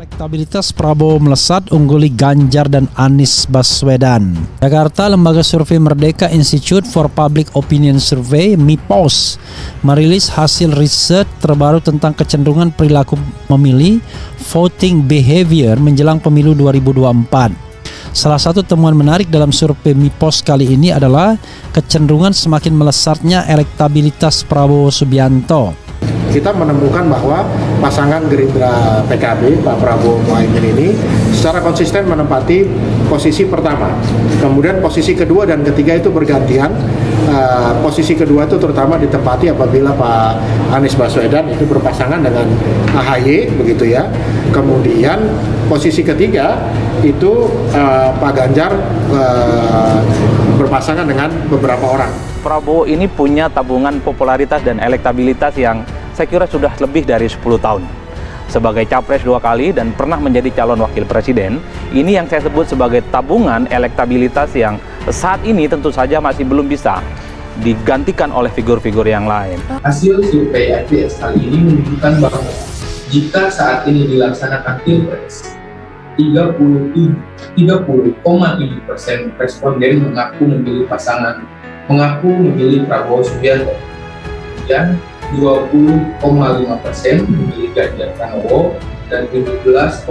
Elektabilitas Prabowo melesat ungguli Ganjar dan Anies Baswedan. Jakarta, Lembaga Survei Merdeka Institute for Public Opinion Survey (MIPOS) merilis hasil riset terbaru tentang kecenderungan perilaku memilih voting behavior menjelang pemilu 2024. Salah satu temuan menarik dalam survei MIPOS kali ini adalah kecenderungan semakin melesatnya elektabilitas Prabowo Subianto. Kita menemukan bahwa pasangan Gerindra PKB, Pak Prabowo Muhaimin ini secara konsisten menempati posisi pertama. Kemudian posisi kedua dan ketiga itu bergantian. Posisi kedua itu terutama ditempati apabila Pak Anies Baswedan itu berpasangan dengan AHY, begitu ya. Kemudian posisi ketiga itu Pak Ganjar berpasangan dengan beberapa orang. Prabowo ini punya tabungan popularitas dan elektabilitas yang saya kira sudah lebih dari 10 tahun. Sebagai capres 2 kali dan pernah menjadi calon wakil presiden, ini yang saya sebut sebagai tabungan elektabilitas yang saat ini tentu saja masih belum bisa digantikan oleh figur-figur yang lain. Hasil survei IPS kali ini menunjukkan bahwa jika saat ini dilaksanakan Pilpres, 30,7% responden mengaku memilih Prabowo Subianto, dan 20,5% memilih Ganjar Pranowo, dan 17,6%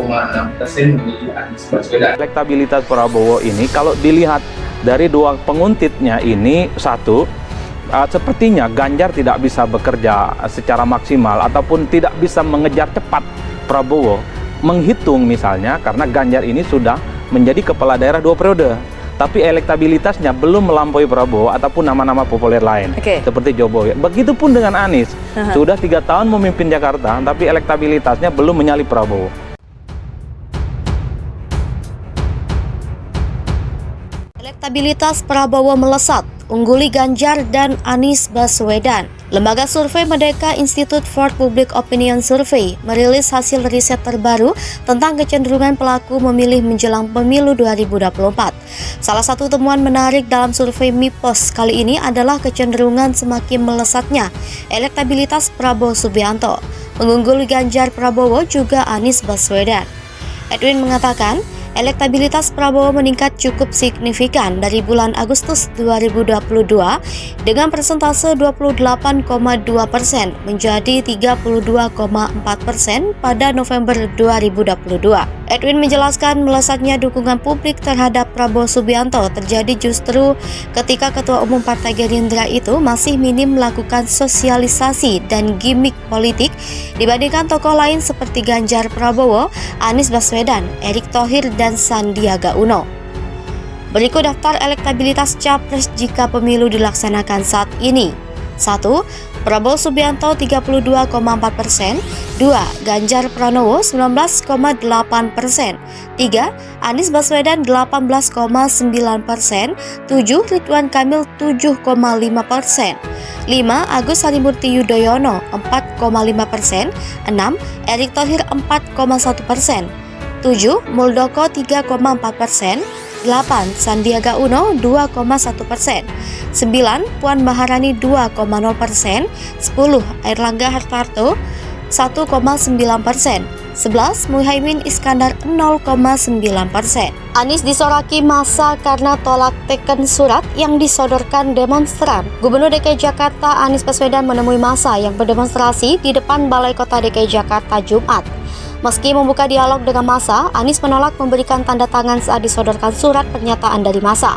memilih Anies Baswedan. Elektabilitas Prabowo ini kalau dilihat dari dua penguntitnya ini, satu, sepertinya Ganjar tidak bisa bekerja secara maksimal ataupun tidak bisa mengejar cepat Prabowo. Menghitung misalnya karena Ganjar ini sudah menjadi kepala daerah 2 periode. Tapi elektabilitasnya belum melampaui Prabowo ataupun nama-nama populer lain seperti Jokowi. Begitupun dengan Anies, sudah 3 tahun memimpin Jakarta, tapi elektabilitasnya belum menyalip Prabowo. Elektabilitas Prabowo melesat, ungguli Ganjar dan Anies Baswedan. Lembaga Survei Merdeka Institute for Public Opinion Survey merilis hasil riset terbaru tentang kecenderungan pelaku memilih menjelang pemilu 2024. Salah satu temuan menarik dalam survei MIPOS kali ini adalah kecenderungan semakin melesatnya elektabilitas Prabowo Subianto, mengungguli Ganjar Pranowo juga Anies Baswedan. Edwin mengatakan, elektabilitas Prabowo meningkat cukup signifikan dari bulan Agustus 2022 dengan persentase 28,2% menjadi 32,4% pada November 2022. Edwin menjelaskan melesatnya dukungan publik terhadap Prabowo Subianto terjadi justru ketika Ketua Umum Partai Gerindra itu masih minim melakukan sosialisasi dan gimmick politik dibandingkan tokoh lain seperti Ganjar Pranowo, Anies Baswedan, Erick Thohir, dan Sandiaga Uno. Berikut daftar elektabilitas capres jika pemilu dilaksanakan saat ini. 1. Prabowo Subianto 32,4%, 2. Ganjar Pranowo 19,8%, 3. Anies Baswedan 18,9%, 7. Ridwan Kamil 7,5%, 5. Agus Harimurti Yudhoyono 4,5%, 6. Erick Thohir 4,1%, 7. Muldoko 3,4%, 8. Sandiaga Uno 2,1%, 9. Puan Maharani 2,0%, 10. Airlangga Hartarto 1,9%, 11. Muhaimin Iskandar 0,9%. Anies disoraki massa karena tolak teken surat yang disodorkan demonstran. Gubernur DKI Jakarta Anies Baswedan menemui massa yang berdemonstrasi di depan Balai Kota DKI Jakarta Jumat. Meski membuka dialog dengan massa, Anies menolak memberikan tanda tangan saat disodorkan surat pernyataan dari massa.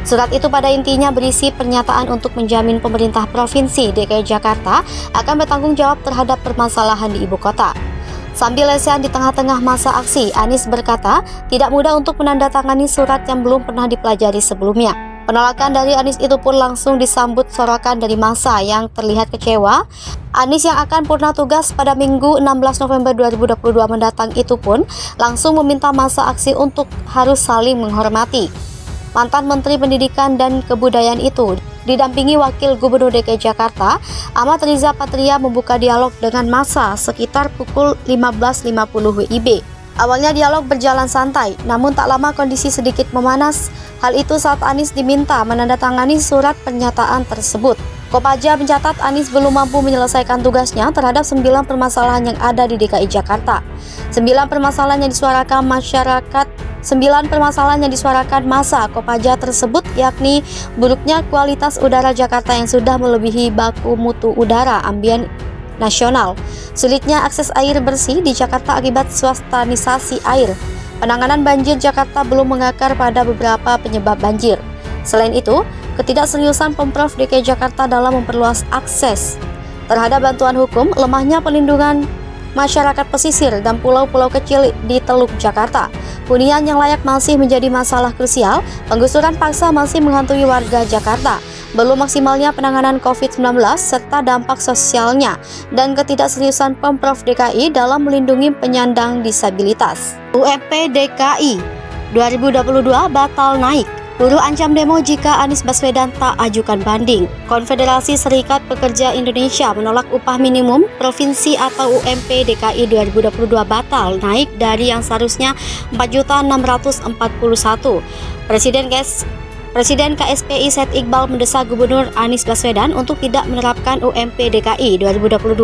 Surat itu pada intinya berisi pernyataan untuk menjamin pemerintah Provinsi DKI Jakarta akan bertanggung jawab terhadap permasalahan di ibu kota. Sambil lesehan di tengah-tengah masa aksi, Anies berkata tidak mudah untuk menandatangani surat yang belum pernah dipelajari sebelumnya. Penolakan dari Anies itu pun langsung disambut sorokan dari massa yang terlihat kecewa. Anies yang akan purna tugas pada Minggu 16 November 2022 mendatang itu pun langsung meminta massa aksi untuk harus saling menghormati. Mantan Menteri Pendidikan dan Kebudayaan itu didampingi Wakil Gubernur DKI Jakarta, Ahmad Riza Patria, membuka dialog dengan massa sekitar pukul 15.50 WIB. Awalnya dialog berjalan santai, namun tak lama kondisi sedikit memanas. Hal itu saat Anies diminta menandatangani surat pernyataan tersebut. Kopaja mencatat Anies belum mampu menyelesaikan tugasnya terhadap 9 permasalahan yang ada di DKI Jakarta. 9 permasalahan yang disuarakan massa Kopaja tersebut yakni buruknya kualitas udara Jakarta yang sudah melebihi baku mutu udara ambien nasional, sulitnya akses air bersih di Jakarta akibat swastanisasi air, penanganan banjir Jakarta belum mengakar pada beberapa penyebab banjir. Selain itu, ketidakseriusan Pemprov DKI Jakarta dalam memperluas akses terhadap bantuan hukum, lemahnya pelindungan masyarakat pesisir dan pulau-pulau kecil di Teluk Jakarta. Hunian yang layak masih menjadi masalah krusial, penggusuran paksa masih menghantui warga Jakarta, belum maksimalnya penanganan COVID-19 serta dampak sosialnya, dan ketidakseriusan Pemprov DKI dalam melindungi penyandang disabilitas. UMP DKI 2022 batal naik. Buruh ancam demo jika Anies Baswedan tak ajukan banding. Konfederasi Serikat Pekerja Indonesia menolak upah minimum provinsi atau UMP DKI 2022 batal naik dari yang seharusnya 4.641. Presiden KSPI Said Iqbal mendesak Gubernur Anies Baswedan untuk tidak menerapkan UMP DKI 2022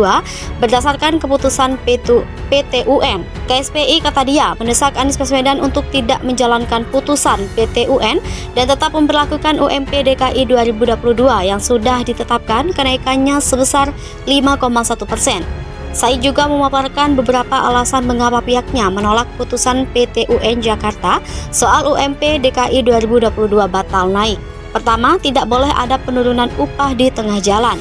berdasarkan keputusan PT UN. KSPI, kata dia, mendesak Anies Baswedan untuk tidak menjalankan putusan PT UN dan tetap memperlakukan UMP DKI 2022 yang sudah ditetapkan kenaikannya sebesar 5,1%. Said juga memaparkan beberapa alasan mengapa pihaknya menolak putusan PT UN Jakarta soal UMP DKI 2022 batal naik. Pertama, tidak boleh ada penurunan upah di tengah jalan.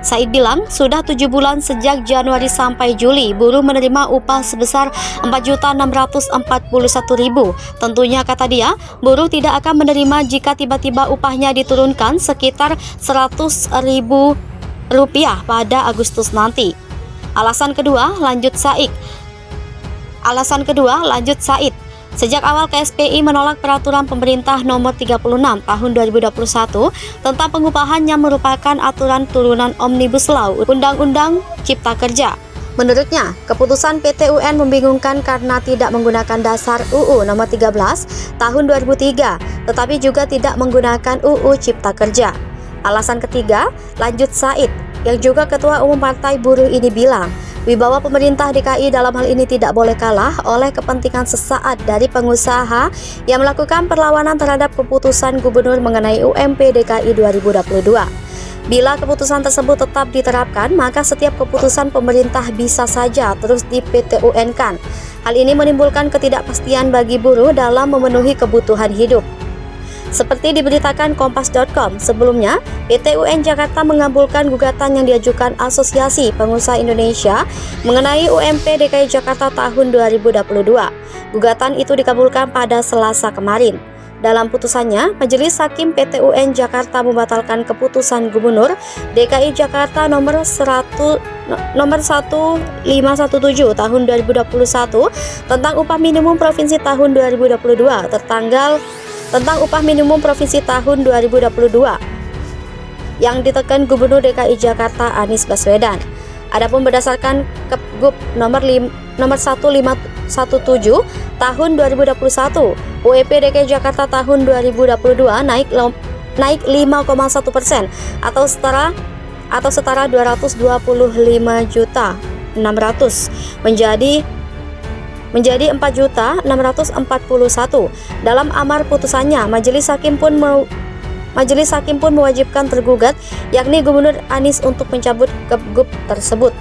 Said bilang, sudah 7 bulan sejak Januari sampai Juli, buruh menerima upah sebesar 4.641.000. Tentunya, kata dia, buruh tidak akan menerima jika tiba-tiba upahnya diturunkan sekitar Rp100.000 pada Agustus nanti. Alasan kedua, lanjut Said. Sejak awal KSPI menolak peraturan pemerintah nomor 36 tahun 2021 tentang pengupahan yang merupakan aturan turunan Omnibus Law Undang-Undang Cipta Kerja. Menurutnya, keputusan PT UN membingungkan karena tidak menggunakan dasar UU nomor 13 tahun 2003, tetapi juga tidak menggunakan UU Cipta Kerja. Alasan ketiga, lanjut Said, yang juga Ketua Umum Partai Buruh ini bilang, wibawa pemerintah DKI dalam hal ini tidak boleh kalah oleh kepentingan sesaat dari pengusaha yang melakukan perlawanan terhadap keputusan gubernur mengenai UMP DKI 2022. Bila keputusan tersebut tetap diterapkan, maka setiap keputusan pemerintah bisa saja terus di PT UN-kan. Hal ini menimbulkan ketidakpastian bagi buruh dalam memenuhi kebutuhan hidup. Seperti diberitakan Kompas.com, sebelumnya PT UN Jakarta mengabulkan gugatan yang diajukan Asosiasi Pengusaha Indonesia mengenai UMP DKI Jakarta tahun 2022. Gugatan itu dikabulkan pada Selasa kemarin. Dalam putusannya, Majelis Hakim PT UN Jakarta membatalkan keputusan Gubernur DKI Jakarta nomor 1517 tahun 2021 tentang upah minimum provinsi tahun 2022 tentang upah minimum provinsi tahun 2022 yang ditekan Gubernur DKI Jakarta Anies Baswedan. Adapun berdasarkan Kepgub nomor 1517 tahun 2021, UMP DKI Jakarta tahun 2022 naik 5,1% atau setara 225.600 menjadi 4.641. Dalam amar putusannya, Majelis Hakim pun mewajibkan tergugat, yakni Gubernur Anies, untuk mencabut Kepgub tersebut.